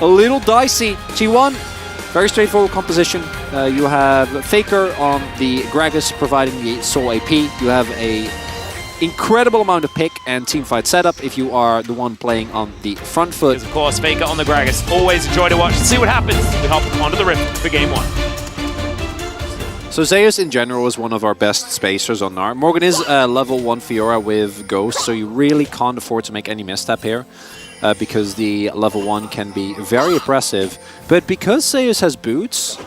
a little dicey. T1, very straightforward composition. You have Faker on the Gragas providing the Soul AP. You have a incredible amount of pick and teamfight setup if you are the one playing on the front foot. Of course, Faker on the Gragas. Always a joy to watch. See what happens. We hop onto the Rift for game 1. So Zeus in general is one of our best spacers on NAR. Morgan is level 1 Fiora with Ghost, so you really can't afford to make any misstep here. Because the level 1 can be very oppressive, but because Zeus has boots,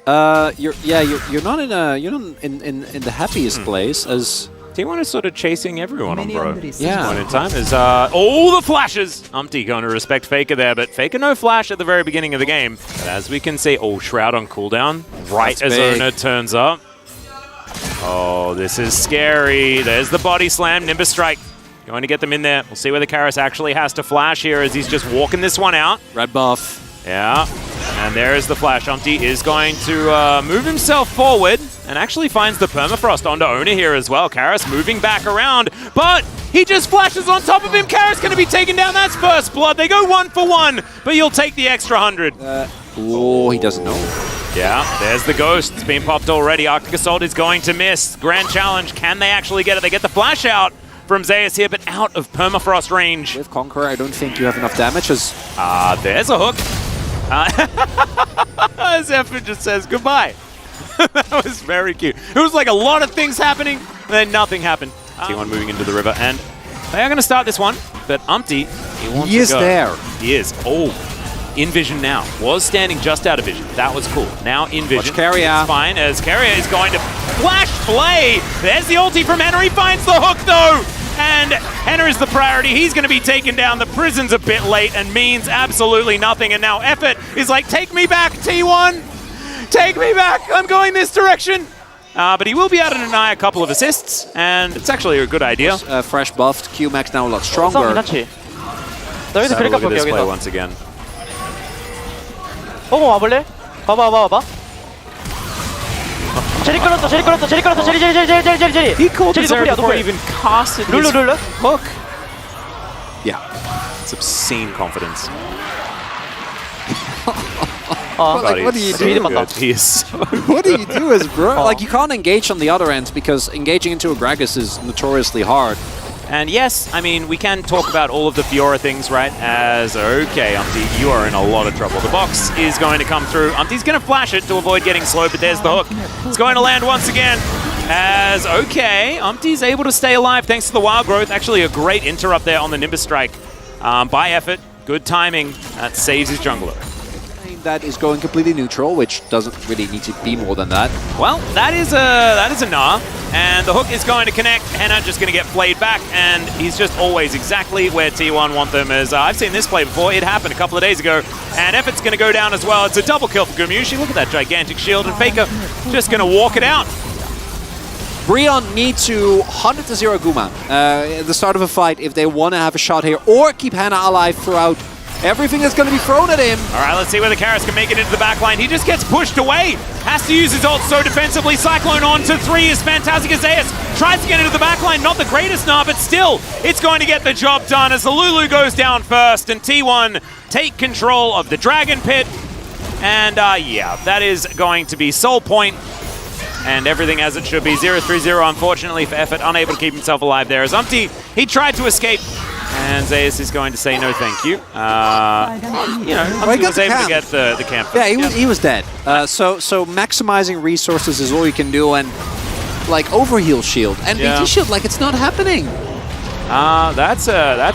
you're not in the happiest place as T1 is sort of chasing everyone on Bro. Yeah. Point in time is all the flashes. Umpty going to respect Faker there, but Faker no flash at the very beginning of the game. But as we can see, Shroud on cooldown right That's as big. Ona turns up. Oh, this is scary. There's the body slam, Nimbus Strike. Going to get them in there. We'll see whether Karis actually has to flash here as he's just walking this one out. red buff. Yeah, and there is the flash. Umpty is going to move himself forward and actually finds the permafrost onto Ona here as well. Karis moving back around, but he just flashes on top of him. Karis going to be taken down. That's first blood. They go 1 for 1, but you'll take the extra 100. Oh, he doesn't know. Yeah, there's the ghost. It's been popped already. Arctic Assault is going to miss. Grand challenge. Can they actually get it? They get the flash out from Zeus here, but out of permafrost range. With Conqueror, I don't think you have enough damage as... There's a hook. Zephyr just says goodbye. That was very cute. It was like a lot of things happening, and then nothing happened. T1 moving into the river, and they are going to start this one, but Umpty, He is there. He is. Oh, in vision now. Was standing just out of vision. That was cool. Now in vision. Watch Carrier. It's fine, as Carrier is going to flash play. There's the ulti from Henry. Finds the hook, though. And Henry is the priority. He's going to be taken down. The prison's a bit late and means absolutely nothing. And now Effort is like, take me back, T1. Take me back. I'm going this direction. But he will be able to deny a couple of assists. And it's actually a good idea. Fresh buffed. Q-Max now a lot stronger. 괜찮지? 나 So 여기서 그립 look at 볼게 this play 여기서. once again. 와볼래? 봐봐. 제리 끌었어. 제리. He called 제리 this 노플이야, before 노플. he even casted his 룰루. hook. Yeah. It's obscene confidence. Like, what do you do? 미드 맞다. He is so What do you do as bro? Like, you can't engage on the other end because engaging into a Gragas is notoriously hard. And yes, I mean, we can talk about all of the Fiora things, right? As, okay, Umpty, you are in a lot of trouble. The box is going to come through. Umpty's going to flash it to avoid getting slowed, but there's the hook. It's going to land once again. As, okay, Umpty's able to stay alive thanks to the wild growth. Actually, a great interrupt there on the Nimbus Strike by Effort. Good timing. That saves his jungler. That is going completely neutral, which doesn't really need to be more than that. Well, that is a Gnar, and the hook is going to connect. Henna just going to get flayed back, and he's just always exactly where T1 want them. As I've seen this play before, it happened a couple of days ago, and Effort's going to go down as well. It's a double kill for Gumushi. Look at that gigantic shield, and Faker just going to walk it out. Brion need to 100-0 Guma at the start of a fight if they want to have a shot here, or keep Henna alive throughout everything that's going to be thrown at him. All right, let's see whether Karis can make it into the backline. He just gets pushed away. Has to use his ult so defensively. Cyclone on to 3 is fantastic. As Zeus tries to get into the backline. Not the greatest now, but still, it's going to get the job done as the Lulu goes down first. And T1 take control of the Dragon Pit. And yeah, that is going to be Soul Point. And everything as it should be. 0-3-0, unfortunately, for Effort. Unable to keep himself alive there. As Umpty, he tried to escape. And Zeus is going to say no thank you. You know, Umpty was able to get the camp. Yeah, he was dead. So maximizing resources is all you can do, and like overheal shield and BT shield, like it's not happening. That's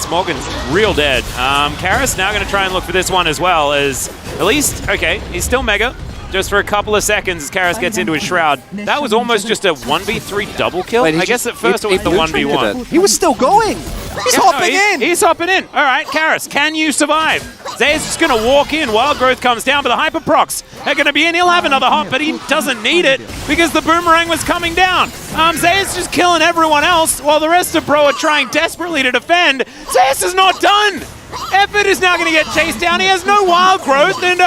Morgan's real dead. Karis now going to try and look for this one as well. As at least, okay, he's still mega. Just for a couple of seconds as Karis gets into his Shroud. That was almost just a 1v3 double kill. Wait, I guess at first it was the 1v1. He was still going. He's hopping in. He's hopping in. All right, Karis, can you survive? Zeus is going to walk in. Wild Growth comes down, but the Hyper Procs are going to be in. He'll have another hop, but he doesn't need it because the Boomerang was coming down. Zeus just killing everyone else while the rest of Bro are trying desperately to defend. Zeus is not done. Effort is now going to get chased down. He has no Wild Growth, and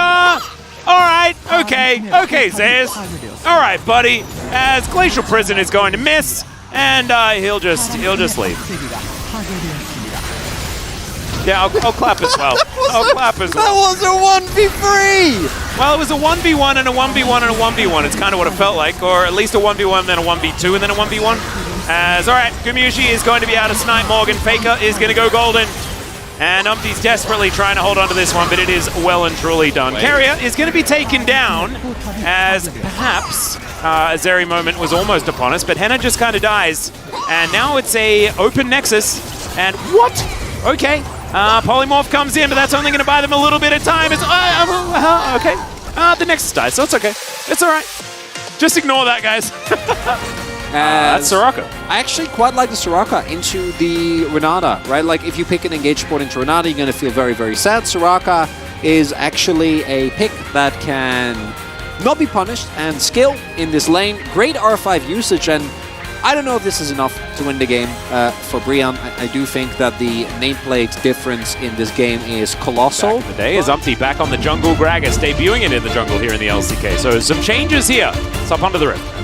all right, okay, Zeus. All right, buddy. As Glacial Prison is going to miss, and he'll just leave. Yeah, I'll clap as well. I'll clap as well. That was a 1v3! Well, it was a 1v1 and a 1v1 and a 1v1. It's kind of what it felt like. Or at least a 1v1, then a 1v2, and then a 1v1. As, alright, Gumushi is going to be out of snipe Morgan. Faker is going to go golden. And Umpty's desperately trying to hold on to this one, but it is well and truly done. Carrier is going to be taken down, as perhaps a Zeri moment was almost upon us, but Henna just kind of dies. And now it's a open Nexus. And what? Okay. Polymorph comes in, but that's only going to buy them a little bit of time. It's okay. The Nexus dies, so it's okay. It's all right. Just ignore that, guys. That's Soraka. I actually quite like the Soraka into the Renata, right? Like, if you pick an engaged support into Renata, you're going to feel very, very sad. Soraka is actually a pick that can not be punished and skill in this lane. Great R5 usage, and I don't know if this is enough to win the game for Brian. I do think that the nameplate difference in this game is colossal. Back in the day is Umpty back on the jungle. Gragas debuting it in the jungle here in the LCK. So some changes here. It's up onto the rift.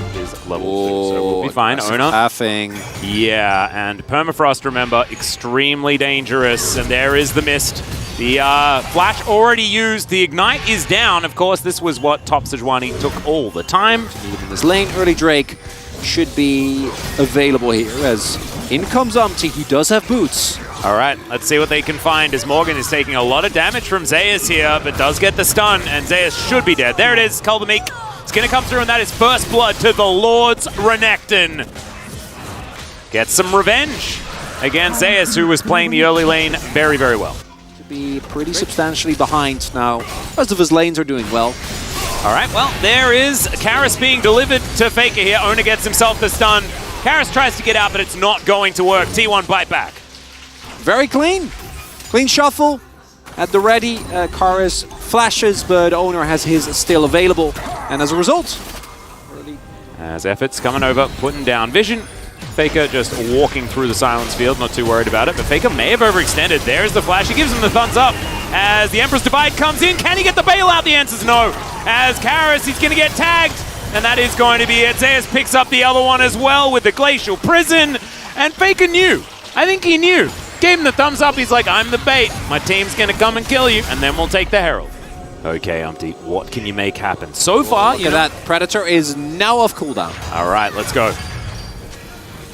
Level 2, so we'll be fine. Owner. Laughing. Yeah, and Permafrost, remember, extremely dangerous. And there is the mist. The flash already used. The ignite is down. Of course, this was what Top Sejuani took all the time. In this lane, early Drake should be available here as in comes Umpty. He does have boots. All right, let's see what they can find as Morgan is taking a lot of damage from Zeus here, but does get the stun, and Zeus should be dead. There it is, Kulbamik. It's going to come through, and that is first blood to the Lord's Renekton. Gets some revenge against Zeus, who was playing the early lane very, very well. To be pretty substantially behind now. Most of his lanes are doing well. All right, well, there is Karis being delivered to Faker here. Owner gets himself the stun. Karis tries to get out, but it's not going to work. T1 bite back. Very clean. Clean shuffle. At the ready, Karis flashes, but Owner has his still available. And as a result... As efforts coming over, putting down vision. Faker just walking through the silence field, not too worried about it. But Faker may have overextended. There's the flash. He gives him the thumbs up. As the Emperor's Divide comes in, can he get the bailout? The answer's no. As Karis, he's going to get tagged. And that is going to be it. Zeus picks up the other one as well with the Glacial Prison. And Faker knew. I think he knew. Gave him the thumbs up. He's like, I'm the bait. My team's going to come and kill you. And then we'll take the Herald. Okay, Umpty, what can you make happen? So far, you know, that Predator is now off cooldown. All right, let's go.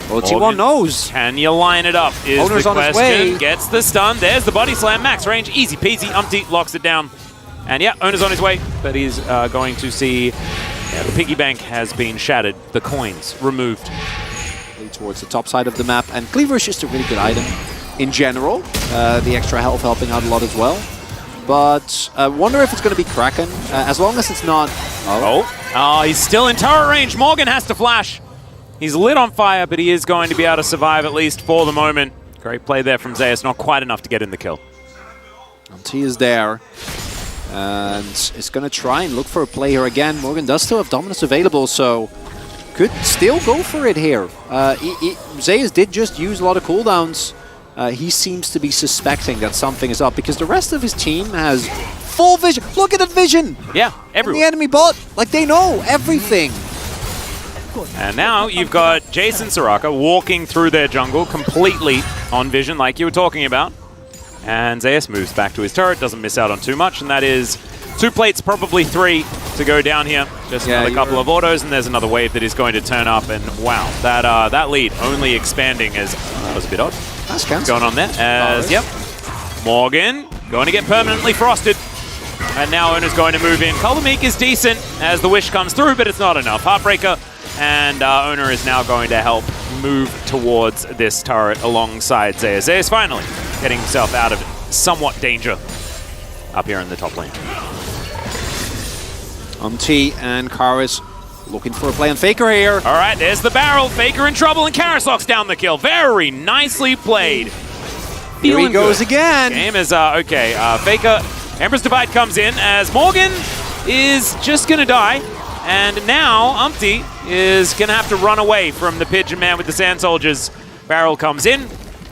Well, T1 knows. Can you line it up is Owner's the on his question. way. Gets the stun. There's the body slam. Max range. Easy peasy. Umpty locks it down. And yeah, Owner's on his way. But he's going to see the piggy bank has been shattered. The coins removed. Towards the top side of the map. And Cleaver is just a really good item in general. The extra health helping out a lot as well. But I wonder if it's going to be Kraken. As long as it's not... Oh, he's still in turret range. Morgan has to flash. He's lit on fire, but he is going to be able to survive at least for the moment. Great play there from Zeus. Not quite enough to get in the kill. T is there. And is going to try and look for a play here again. Morgan does still have Dominus available, so could still go for it here. Zeus did just use a lot of cooldowns. He seems to be suspecting that something is up because the rest of his team has full vision. Look at that vision! Yeah, everyone. The enemy bot, like they know everything. And now you've got Jason Soraka walking through their jungle completely on vision like you were talking about. And Zeus moves back to his turret, doesn't miss out on too much, and that is 2 plates, probably 3 to go down here. Just another couple of autos, and there's another wave that is going to turn up, and wow, that lead only expanding as... that was a bit odd. That's going on there. As, yep, Morgan going to get permanently frosted. And now Owner's going to move in. Kulbamik is decent as the wish comes through, but it's not enough. Heartbreaker, and Owner is now going to help move towards this turret alongside Zeus. Zeus finally getting himself out of somewhat danger up here in the top lane. T and Karis looking for a play on Faker here. All right, there's the barrel. Faker in trouble, and Karis locks down the kill. Very nicely played. Here he goes again. Game is, okay. Faker, Emperor's Divide comes in as Morgan is just going to die. And now Umpty is going to have to run away from the Pigeon Man with the Sand Soldiers. Barrel comes in.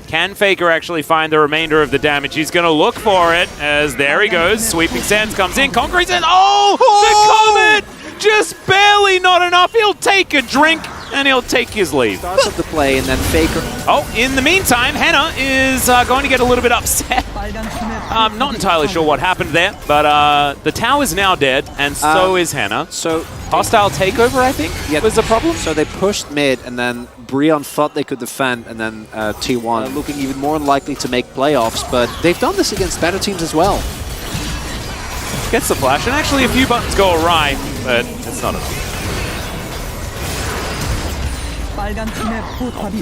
Can Faker actually find the remainder of the damage? He's going to look for it as there he goes. Sweeping Sands comes in. Concrete Sands. Oh, the Comet! Just barely not enough. He'll take a drink. and he'll take his leave. Starts up the play, and then Faker. Oh, in the meantime, Henna is going to get a little bit upset. I'm not entirely sure what happened there, but the tower is now dead, and so is Henna. So hostile takeover, I think, was the problem. So they pushed mid, and then Brion thought they could defend, and then T1 looking even more unlikely to make playoffs, but they've done this against better teams as well. Gets the flash, and actually a few buttons go awry, but it's not enough.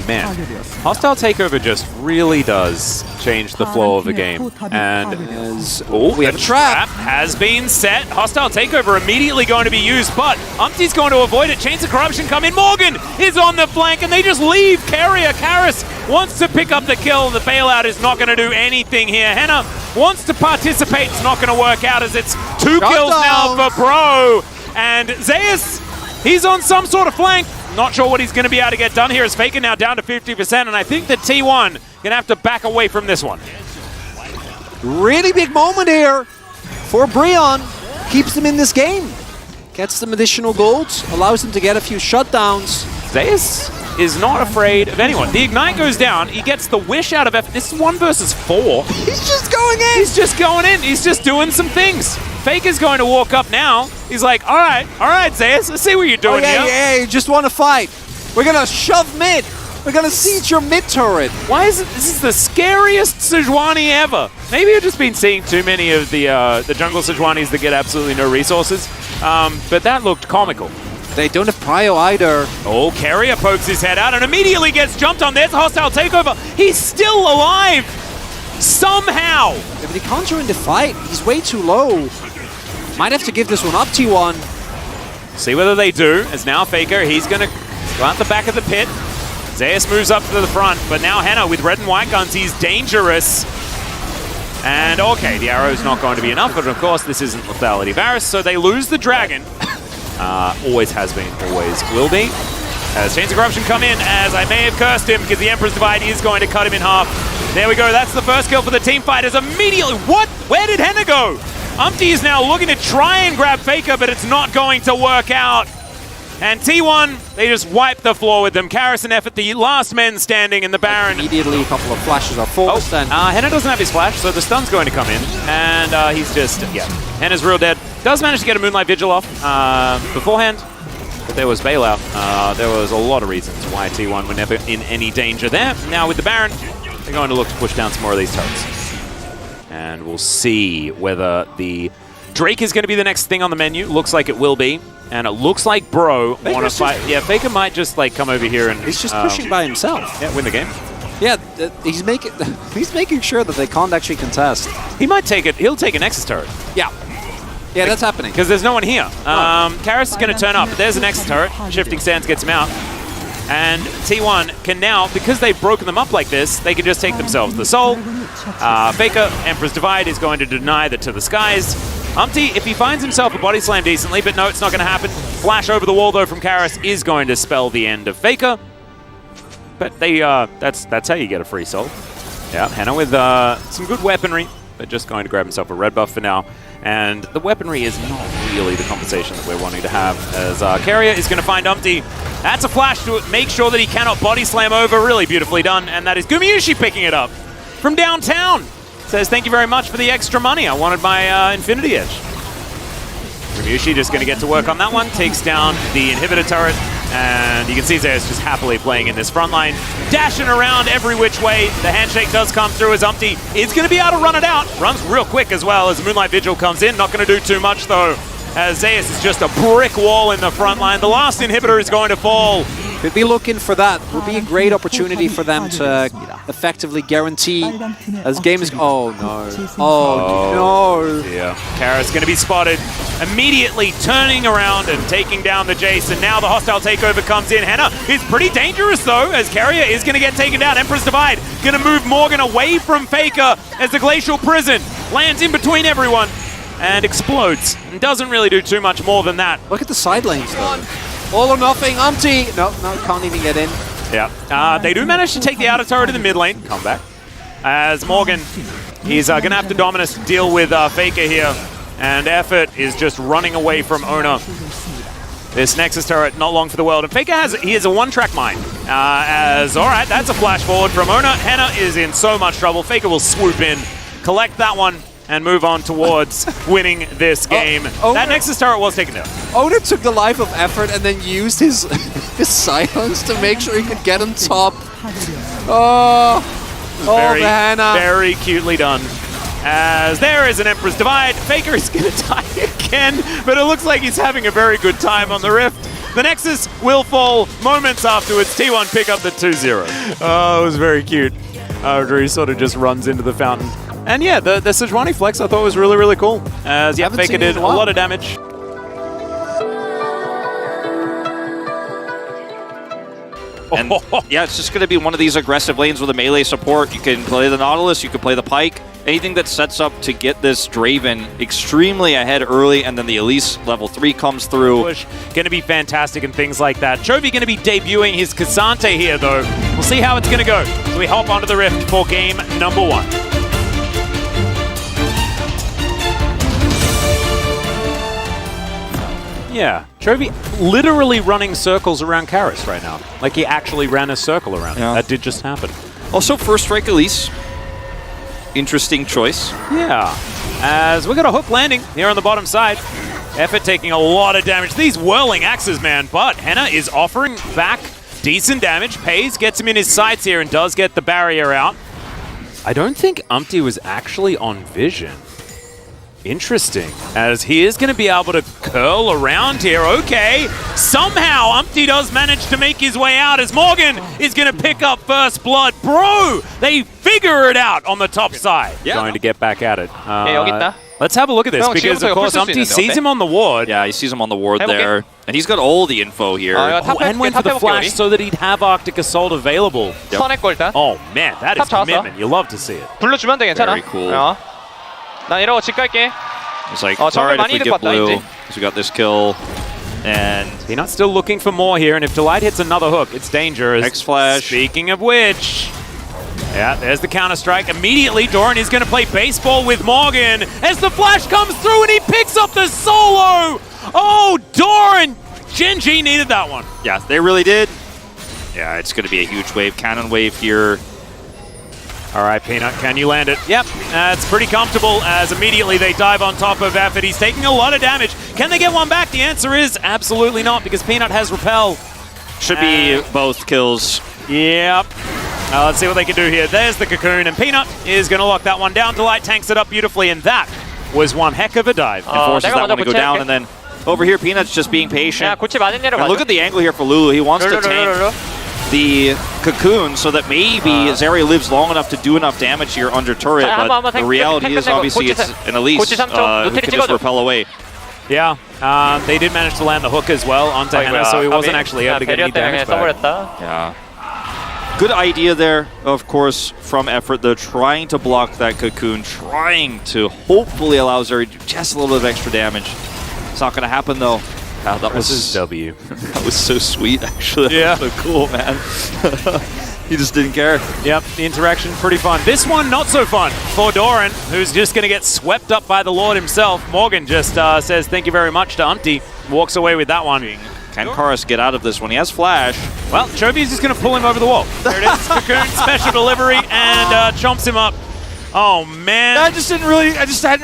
Man, hostile takeover just really does change the flow of the game. And we have a trap. Has been set. Hostile takeover immediately going to be used, but Umpty's going to avoid it. Chains of Corruption come in. Morgan is on the flank, and they just leave Carrier. Karis wants to pick up the kill. The bailout is not going to do anything here. Henna wants to participate. It's not going to work out as it's 2 kills now for Bro. And Zeus, he's on some sort of flank. Not sure what he's going to be able to get done here as Faker now down to 50%, and I think that T1 going to have to back away from this one. Really big moment here for Brion. Keeps them in this game. Gets them additional golds, allows them to get a few shutdowns. Zeus is not afraid of anyone. The Ignite goes down. He gets the Wish out of F. This is 1 versus 4. He's just going in. He's just going in. He's just doing some things. Faker's going to walk up now. He's like, all right, Zeus, let's see what you're doing here. Yeah, you just want to fight. We're going to shove mid. We're going to siege your mid turret. Why is it, this is the scariest Sejuani ever. Maybe I've just been seeing too many of the jungle Sejuanis that get absolutely no resources. But that looked comical. They don't have prio either. Oh, Carrier pokes his head out and immediately gets jumped on. There's a hostile takeover. He's still alive. Somehow. Yeah, but he can't join the fight. He's way too low. Might have to give this one up, T1. See whether they do, as now Faker, he's going to go out the back of the pit. Zeus moves up to the front, but now Henna with red and white guns, he's dangerous. And okay, the arrow's not going to be enough, but of course this isn't lethality Varus, so they lose the dragon. Always has been, always will be. As Chains of Corruption come in, as I may have cursed him, because the Emperor's Divide is going to cut him in half. There we go, that's the first kill for the team fighters. Immediately, what? Where did Henna go? Umpty is now looking to try and grab Faker, but it's not going to work out. And T1, they just wipe the floor with them. Karis and Effort, the last men standing in the Baron. Immediately, a couple of flashes are forced. Henna doesn't have his flash, so the stun's going to come in. And he's just, Henna's real dead. Does manage to get a Moonlight Vigil off beforehand, but there was bailout. There was a lot of reasons why T1 were never in any danger there. Now with the Baron, they're going to look to push down some more of these turrets. And we'll see whether the Drake is going to be the next thing on the menu. Looks like it will be. And it looks like Bro want to fight. Yeah, Faker might just like come over here and... He's just pushing by himself. Yeah, win the game. Yeah, he's making sure that they can't actually contest. He might take it. He'll take a Nexus turret. Yeah. Yeah, that's happening. Because there's no one here. Karis is going to turn up, but there's a Nexus turret. Shifting Sands gets him out. And T1 can now, because they've broken them up like this, they can just take themselves the soul. Faker, Emperor's Divide, is going to deny that to the skies. Umpty, if he finds himself a body slam decently, but no, it's not going to happen. Flash over the wall, though, from Karis is going to spell the end of Faker. But they, that's how you get a free soul. Yeah, Henna with some good weaponry, but just going to grab himself a red buff for now. And the weaponry is not really the compensation that we're wanting to have, as Carrier is going to find Umpty. That's a flash to make sure that he cannot body slam over. Really beautifully done. And that is Gumayushi picking it up from downtown. Says, thank you very much for the extra money. I wanted my Infinity Edge. Gumayushi just going to get to work on that one. Takes down the inhibitor turret. And you can see Zeus just happily playing in this front line. Dashing around every which way. The handshake does come through as Umpty is going to be able to run it out. Runs real quick as well as Moonlight Vigil comes in. Not going to do too much though, as Zeus is just a brick wall in the front line. The last inhibitor is going to fall. Could be looking for that. Would be a great opportunity for them to effectively guarantee as game is... Oh, no. Oh, no. Yeah. Karis going to be spotted. Immediately turning around and taking down the Jace. And now the hostile takeover comes in. Henna is pretty dangerous, though, as Carrier is going to get taken down. Emperor's Divide going to move Morgan away from Faker as the Glacial Prison lands in between everyone and explodes. And doesn't really do too much more than that. Look at the side lanes, though. All or nothing, Umpty. No, can't even get in. Yeah. They do manage to take the outer turret in the mid lane. Come back. As Morgan, he's going to have to Dominus deal with Faker here. And Effort is just running away from Ona. This Nexus turret, not long for the world. And Faker has a one-track mind. Alright, that's a flash forward from Ona. Henna is in so much trouble. Faker will swoop in, collect that one, and move on towards winning this game. That Nexus turret was taken down. Ona took the life of effort and then used his his silence to make sure he could get on top. Very cutely done. As there is an Emperor's Divide. Faker is going to die again, but it looks like he's having a very good time on the Rift. The Nexus will fall moments afterwards. T1 pick up the 2-0. Oh, it was very cute. He sort of just runs into the fountain. And yeah, the Sejuani flex I thought was really, really cool. As yeah, Faker did a lot of damage. And yeah, it's just going to be one of these aggressive lanes with a melee support. You can play the Nautilus, you can play the Pike. Anything that sets up to get this Draven extremely ahead early, and then the Elise level 3 comes through. Going to be fantastic and things like that. Chovy going to be debuting his Cassante here, though. We'll see how it's going to go. So we hop onto the Rift for game number 1. Yeah, Chovy literally running circles around Karis right now. Like he actually ran a circle around. Yeah. That did just happen. Also, first strike Elise. Interesting choice. Yeah, as we got a hook landing here on the bottom side. Effort taking a lot of damage. These whirling axes, man, but Henna is offering back decent damage. Pays gets him in his sights here and does get the barrier out. I don't think Umpty was actually on vision. Interesting, as he is going to be able to curl around here. Okay, somehow Umpty does manage to make his way out as Morgan is going to pick up first blood. Bro, they figure it out on the top side. Yeah. Going to get back at it. 여기 있다. Let's have a look at this, because of course Umpty sees him on the ward. Yeah, he sees him on the ward there. And he's got all the info here. And went for the flash so that he'd have Arctic Assault available. 선했고 일단. Oh man, that is 탑 잡았어. commitment. You love to see it. 불러주면 돼, 괜찮아. Very cool. 난 이러고 집 갈게. It's like, it's alright if we get blue, because we got this kill. And Peanut's still looking for more here, and if Delight hits another hook, it's dangerous. X-Flash. Speaking of which, yeah, there's the counter-strike. Immediately, Doran is going to play baseball with Morgan as the flash comes through and he picks up the solo! Oh, Doran! Gen G needed that one. yeah, they really did. Yeah, it's going to be a huge wave. Cannon wave here. All right, Peanut, can you land it? Yep, it's pretty comfortable as immediately they dive on top of Effort. He's taking a lot of damage. Can they get one back? The answer is absolutely not, because Peanut has Repel. Should be both kills. Yep. Let's see what they can do here. There's the Cocoon, and Peanut is going to lock that one down. Delight tanks it up beautifully, and that was one heck of a dive. And forces that one to go down, and then over here, Peanut's just being patient. And look at the angle here for Lulu. He wants to tank the Cocoon so that maybe Zeri lives long enough to do enough damage here under turret, but the reality is obviously it's an Elise who can just repel away. Yeah, they did manage to land the hook as well onto Henna, so he wasn't actually able to get any damage back. Yeah. Good idea there, of course, from Effort. They're trying to block that Cocoon, trying to hopefully allow Zeri to do just a little bit of extra damage. It's not going to happen, though. Wow, that was W. That was so sweet, actually. Yeah. That was so cool, man. He just didn't care. Yep, the interaction pretty fun. This one not so fun for Doran, who's just going to get swept up by the Lord himself. Morgan just says thank you very much to Umpty. Walks away with that one. Can Karis get out of this one? He has flash. Well, Chovy's just going to pull him over the wall. There it is. Cocoon, special delivery, and chomps him up. Oh man! I just hadn't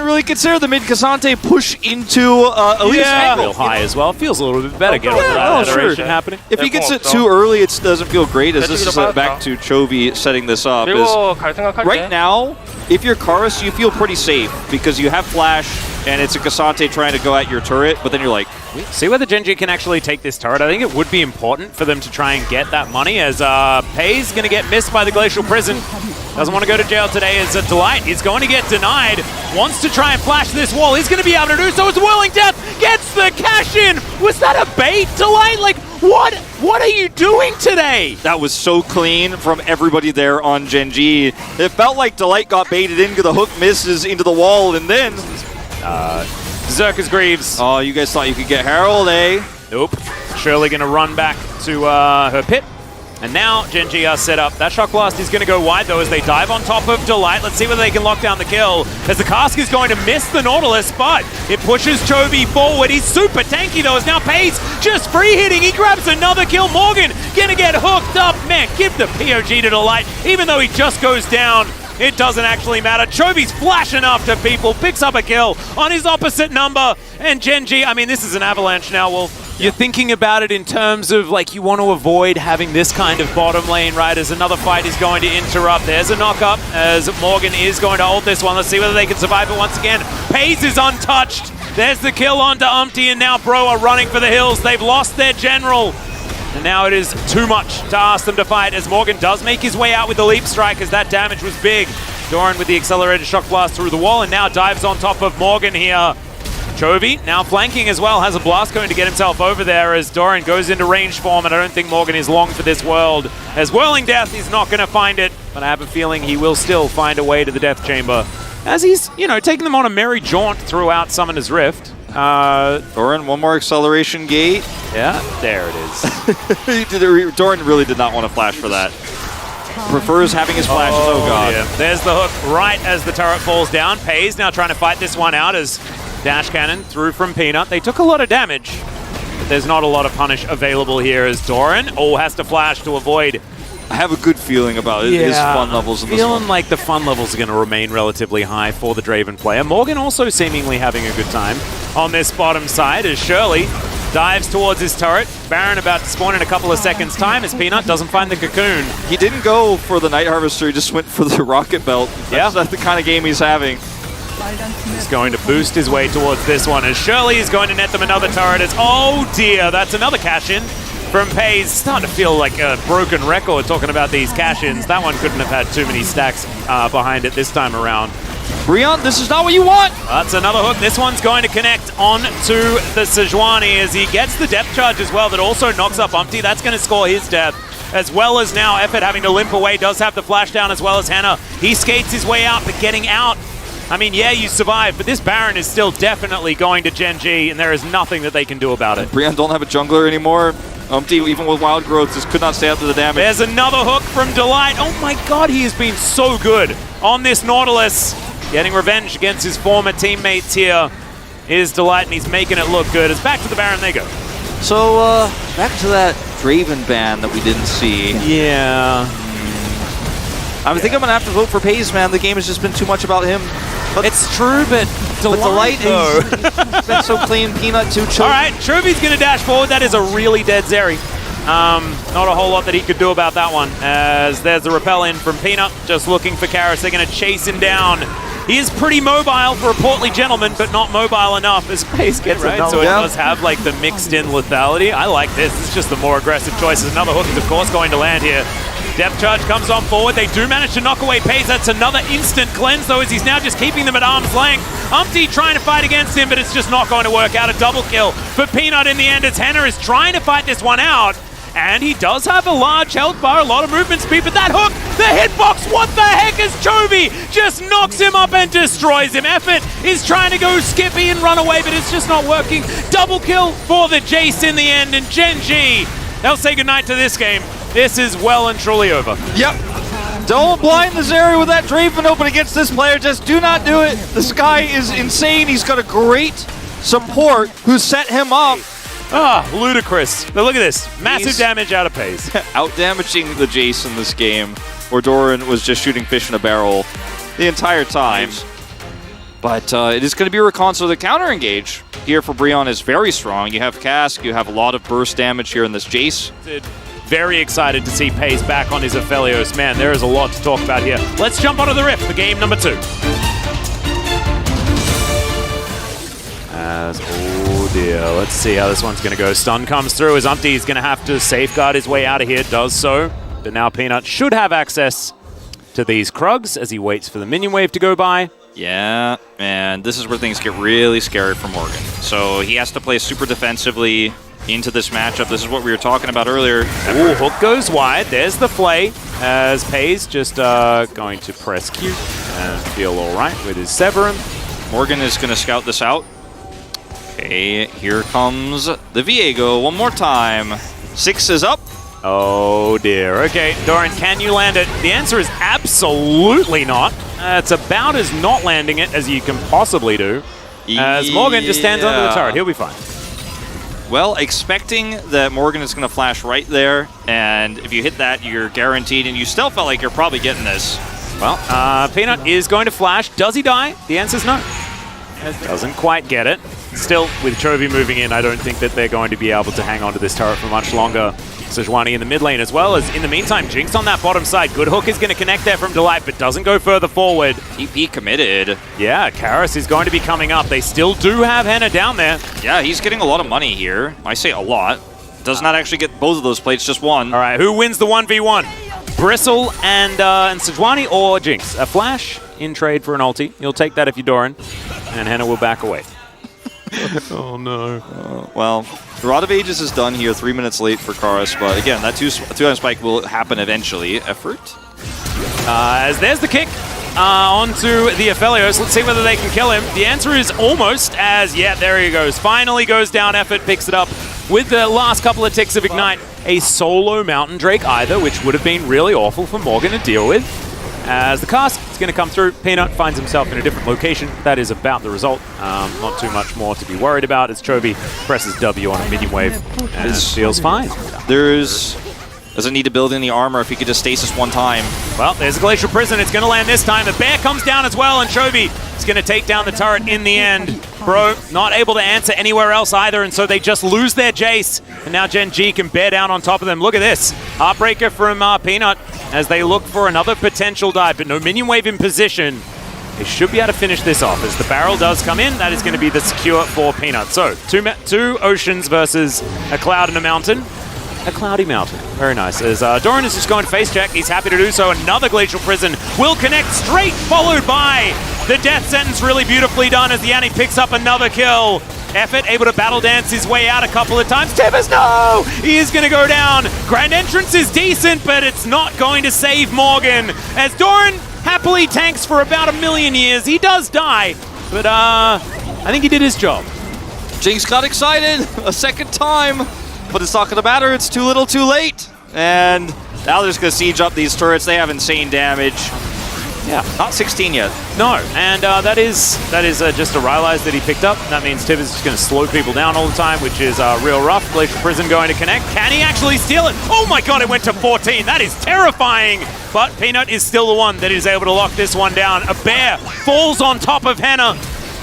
really considered the mid Cassante push into Elise angle. Real high as well. Feels a little bit better getting that adoration happening. If he gets it too early, it doesn't feel great. As this is back to Chovy setting this up. Right now, if you're Karis, you feel pretty safe because you have flash and it's a Cassante trying to go at your turret. But then you're like, see whether Gen G can actually take this turret. I think it would be important for them to try and get that money, as Pay's going to get missed by the Glacial Prison. Doesn't want to go to jail today as a Delight. He's going to get denied. Wants to try and flash this wall. He's going to be able to do so. It's Whirling Death. Gets the cash in. Was that a bait, Delight? Like, what are you doing today? that was so clean from everybody there on Gen G. It felt like Delight got baited in because the hook misses into the wall, and then Zerka's Greaves. oh, you guys thought you could get Herald, eh? Nope. Shirley going to run back to her pit. And now Gen G are set up. That Shock Blast is going to go wide, though, as they dive on top of Delight. Let's see whether they can lock down the kill, as the Cask is going to miss the Nautilus, but it pushes Chovy forward. He's super tanky, though, as now Pace just free hitting. He grabs another kill. Morgan going to get hooked up. Man, give the POG to Delight. Even though he just goes down, it doesn't actually matter. Chovy's flashing after people, picks up a kill on his opposite number. And Gen G, I mean, this is an avalanche now, Wolf. You're thinking about it in terms of, like, you want to avoid having this kind of bottom lane, right, as another fight is going to interrupt. There's a knock-up as Morgan is going to ult this one. Let's see whether they can survive it once again. Pace is untouched. There's the kill onto Umpty, and now Bro are running for the hills. They've lost their general. And now it is too much to ask them to fight, as Morgan does make his way out with the leap strike, as that damage was big. Doran with the accelerated shock blast through the wall, and now dives on top of Morgan here. Chovy now flanking as well, has a blast going to get himself over there as Doran goes into range form, and I don't think Morgan is long for this world. As Whirling Death, he's not going to find it, but I have a feeling he will still find a way to the Death Chamber, as he's, you know, taking them on a merry jaunt throughout Summoner's Rift. Doran, one more acceleration gate. Yeah, there it is. Doran really did not want to flash for that. Prefers having his flashes, oh god. Yeah. There's the hook right as the turret falls down. Pays now trying to fight this one out as Dash Cannon through from Peanut. They took a lot of damage, but there's not a lot of punish available here as Doran has to flash to avoid. I have a good feeling about his fun levels in this one. Feeling like the fun levels are going to remain relatively high for the Draven player. Morgan also seemingly having a good time on this bottom side as Shirley dives towards his turret. Baron about to spawn in a couple of seconds time as Peanut doesn't find the cocoon. He didn't go for the Night Harvester, he just went for the Rocket Belt. That's the kind of game he's having. He's going to boost his way towards this one as Shirley is going to net them another turret as, oh dear, that's another cash-in from Pays. Starting to feel like a broken record talking about these cash-ins. That one couldn't have had too many stacks behind it this time around. Brion, this is not what you want! That's another hook. This one's going to connect on to the Sejuani as he gets the depth charge as well that also knocks up Umpty. That's going to score his death. As well as now Effort having to limp away, does have the flash down as well as Hannah. He skates his way out, but getting out, I mean, yeah, you survive, but this Baron is still definitely going to Gen G, and there is nothing that they can do about it. Brion don't have a jungler anymore. Umpty, even with Wild Growth, just could not stay up to the damage. There's another hook from Delight. Oh my god, he has been so good on this Nautilus. Getting revenge against his former teammates here is Delight, and he's making it look good. It's back to the Baron they go. So, back to that Draven ban that we didn't see. Yeah. I think I'm going to have to vote for Pays, man. The game has just been too much about him. But it's true, but Delight has been so clean. Peanut too. All right, Chovy's going to dash forward. That is a really dead Zeri. Not a whole lot that he could do about that one, as there's the repel in from Peanut, just looking for Karis. They're going to chase him down. He is pretty mobile for a portly gentleman, but not mobile enough as Pace gets right. So it does have like the mixed-in lethality. I like this. It's just the more aggressive choices. Another hook is, of course, going to land here. Depth charge comes on forward. They do manage to knock away Pace. That's another instant cleanse, though, as he's now just keeping them at arm's length. Umpty trying to fight against him, but it's just not going to work out. A double kill for Peanut in the end, as Hannah is trying to fight this one out. And he does have a large health bar, a lot of movement speed, but that hook, the hitbox, what the heck is Chovy? Just knocks him up and destroys him. Effort is trying to go Skippy and run away, but it's just not working. Double kill for the Jace in the end, and Gen G, they'll say goodnight to this game. This is well and truly over. Yep. Don't blind the Zeri with that Draven open against this player. Just do not do it. This guy is insane. He's got a great support who set him up. Ludicrous. But look at this. Massive damage out of Pace. Out-damaging the Jace in this game, where Doran was just shooting fish in a barrel the entire time. But it is going to be a recon, so the counter-engage here for Brion is very strong. You have Cask, you have a lot of burst damage here in this Jace. Very excited to see Pace back on his Aphelios. Man, there is a lot to talk about here. Let's jump onto the Rift for game number 2. Oh dear, let's see how this one's going to go. Stun comes through as Umpty is going to have to safeguard his way out of here. Does so, but now Peanut should have access to these Krugs as he waits for the minion wave to go by. Yeah, and this is where things get really scary for Morgan. So he has to play super defensively into this matchup. This is what we were talking about earlier. Ooh, hook goes wide. There's the play as Pays just going to press Q and feel all right with his Severin. Morgan is going to scout this out. Okay, here comes the Viego one more time. 6 is up. Oh dear. Okay, Doran, can you land it? The answer is absolutely not. It's about as not landing it as you can possibly do. As Morgan just stands under the turret. He'll be fine. Well, expecting that Morgan is going to flash right there, and if you hit that, you're guaranteed, and you still felt like you're probably getting this. Well, Peanut is going to flash. Does he die? The answer's no. Doesn't quite get it. Still, with Chovy moving in, I don't think that they're going to be able to hang on to this turret for much longer. Sejuani in the mid lane as well, as in the meantime, Jinx on that bottom side. Good hook is going to connect there from Delight, but doesn't go further forward. TP committed. Yeah, Karis is going to be coming up. They still do have Henna down there. Yeah, he's getting a lot of money here. I say a lot. Does not actually get both of those plates, just one. All right, who wins the 1v1? Bristle and Sejuani or Jinx? A flash in trade for an ulti. You'll take that if you're Doran, and Henna will back away. Oh no. Well, Rod of Ages is done here, 3 minutes late for Karis, but again, that two-time spike will happen eventually. Effort? As there's the kick onto the Aphelios. Let's see whether they can kill him. The answer is almost, as, yeah, there he goes. Finally goes down, Effort picks it up with the last couple of ticks of Ignite. A solo Mountain Drake either, which would have been really awful for Morgan to deal with. As the cast is going to come through, Peanut finds himself in a different location. That is about the result. Not too much more to be worried about as Chovy presses W on a minion wave and feels fine. Doesn't need to build any armor if he could just stasis one time. Well, there's a Glacial Prison. It's going to land this time. The bear comes down as well, and Chovy is going to take down the turret in the end. Bro, not able to answer anywhere else either, and so they just lose their Jace. And now Gen G can bear down on top of them. Look at this. Heartbreaker from Peanut as they look for another potential dive, but no minion wave in position. They should be able to finish this off. As the barrel does come in, that is going to be the secure for Peanut. So, two oceans versus a cloud and a mountain. A cloudy mountain. Very nice. As Doran is just going to face check, he's happy to do so. Another Glacial Prison will connect straight, followed by the death sentence. Really beautifully done as the Annie picks up another kill. Effort able to battle dance his way out a couple of times. Tibbers, no! He is going to go down. Grand Entrance is decent, but it's not going to save Morgan. As Doran happily tanks for about 1,000,000 years. He does die, but I think he did his job. Jinx got excited a second time, but it's not going to matter. It's too little too late. And now they're just going to siege up these turrets. They have insane damage. Yeah, not 16 yet. No, and that is just a Rylai's that he picked up. That means Tibbers is just going to slow people down all the time, which is real rough. Glacial Prison going to connect. Can he actually steal it? Oh my god, it went to 14. That is terrifying. But Peanut is still the one that is able to lock this one down. A bear falls on top of Henna.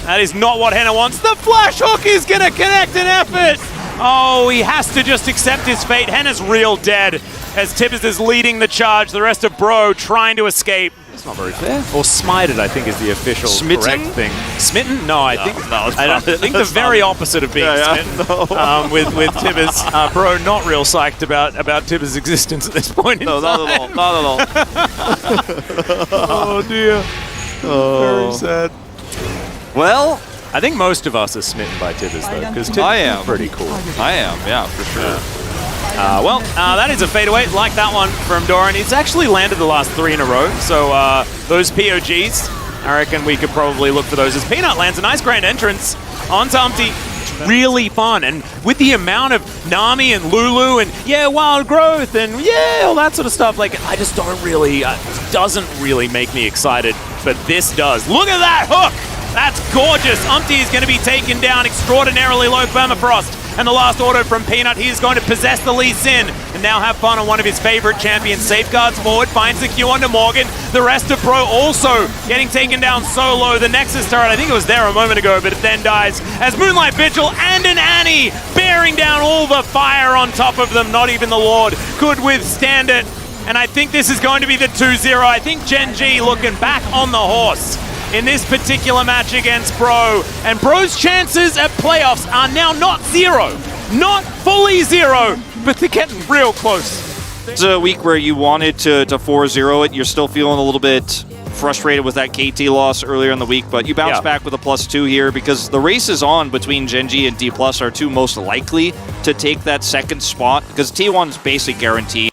That is not what Henna wants. The flash hook is going to connect an Effort. Oh, he has to just accept his fate. Henna's real dead as Tibbers is leading the charge. The rest of Bro trying to escape. It's not very fair. Or smited, I think, is the official correct thing. Smitten? No, I think the very opposite of being smitten. No. With Tibbers. Bro not real psyched about Tibbers' existence at this point in time. Not at all. Not at all. Oh, dear. Oh. Very sad. Well, I think most of us are smitten by Tibbers, though, because Tibbers is pretty cool. I am, yeah, for sure. Well, that is a fadeaway, like that one from Doran. He's actually landed the last 3 in a row, so those POGs, I reckon we could probably look for those as Peanut lands a nice Grand Entrance onto Umpty. Really fun, and with the amount of Nami and Lulu and, yeah, Wild Growth and, yeah, all that sort of stuff, like, I just don't really, doesn't really make me excited, but this does. Look at that hook! That's gorgeous. Umpty is going to be taken down. Extraordinarily low permafrost. And the last auto from Peanut. He is going to possess the Lee Sin and now have fun on one of his favorite champions. Safeguards forward, finds the Q onto Morgan. The rest of Pro also getting taken down solo. The Nexus turret, I think it was there a moment ago, but it then dies as Moonlight Vigil and an Annie bearing down all the fire on top of them. Not even the Lord could withstand it. And I think this is going to be the 2-0. I think Gen G looking back on the horse in this particular match against Bro. And Bro's chances at playoffs are now not 0. Not fully 0, but they're getting real close. It's a week where you wanted to 4-0 it. You're still feeling a little bit frustrated with that KT loss earlier in the week, but you bounce back with a +2 here because the race is on between Gen G and D+ are two most likely to take that second spot because T1's basically guaranteed.